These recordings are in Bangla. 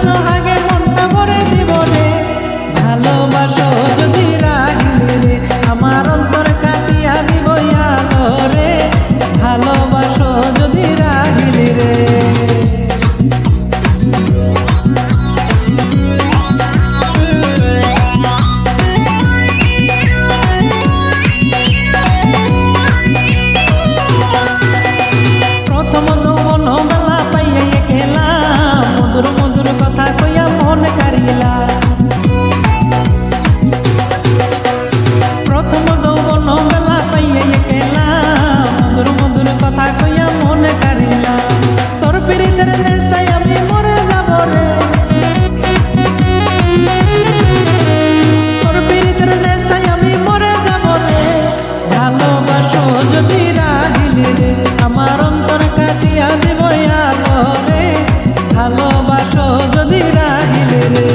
সোহাগে মনটা ভরে দিব রে। ভালোবাসো যদি রাহিলে রে, আমার অন্তর কাটিয়া দিব আলো রে। ভালোবাসো যদি রাহিলে রে। প্রথম যৌবন বেলা পাইয়া গেলাম, মধুর মধুর কথা কইয়া মন কারিলা। প্রথম যৌবন বেলা পাইয়া গেলাম, মধুর মধুর কথা কইয়া মন কারিলা। তোর পিরিতের নেশায় আমি মরে যাব রে। তোর পিরিতের নেশায় আমি মরে যাব রে। ভালোবাসো যদি রাহিলে রে, আমার অন্তর কাটিয়া দিব আলো রে। ভালোবাসো যদি রাহিলে রে।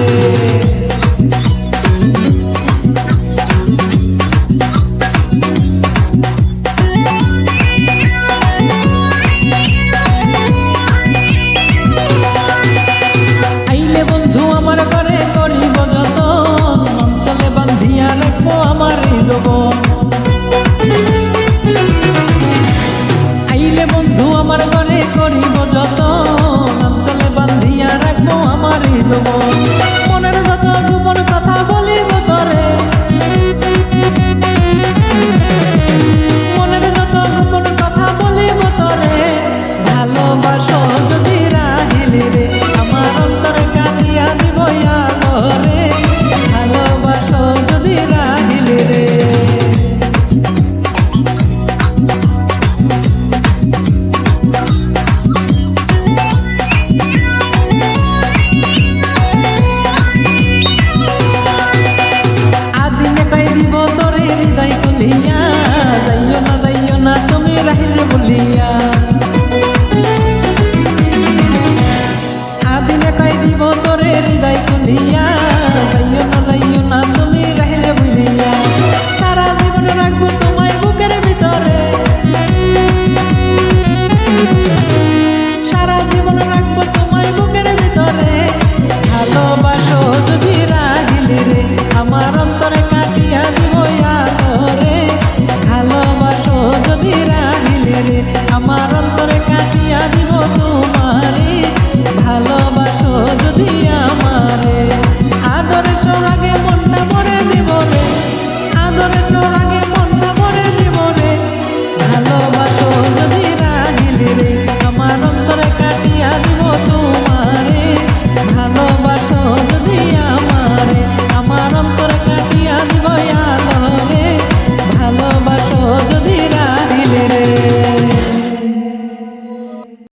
আইলে বন্ধু আমার ঘরে করিব যতন, অঞ্চলে বান্ধিয়া রাখবো আমার যৌবন। আইলে বন্ধু আমার ঘরে করিব যতন, অঞ্চলে বান্ধিয়া রাখবো আমার যৌবন। মনের যত গোপন কথা বলিব তোরে, মনের যত গোপন কথা বলিব তোরে। ভালোবাসো যদি রাহিলে রে, আমার অন্তর কাটিয়া দিব আলো রে। ভালোবাসো যদি রাহিলে রে। আদিনে কই দিব তোরে হৃদয় খুলিয়া, যাইও না তুমি রাহিলে বলিয়া। আদিনে কই দিব তোরে হৃদয় খুলিয়া, যাইও না তুমি রাহিলে বলিয়া। সারা জীবন রাখবো তোমায় বুকের ভিতরে, সারা জীবন রাখবো তোমায় বুকের ভিতরে। ভালোবাসো যদি রাহিলে রে, আমার অন্তরে কাটিয়া দিব আলো রে। ভালোবাসো যদি রাহিলে রে, আমার অন্তরে কাটিয়া দিব তোমারে। ভালোবাসো যদি আমারে, আদরে সোহাগে মনটা ভরে দিব রে। আদরে সোহাগে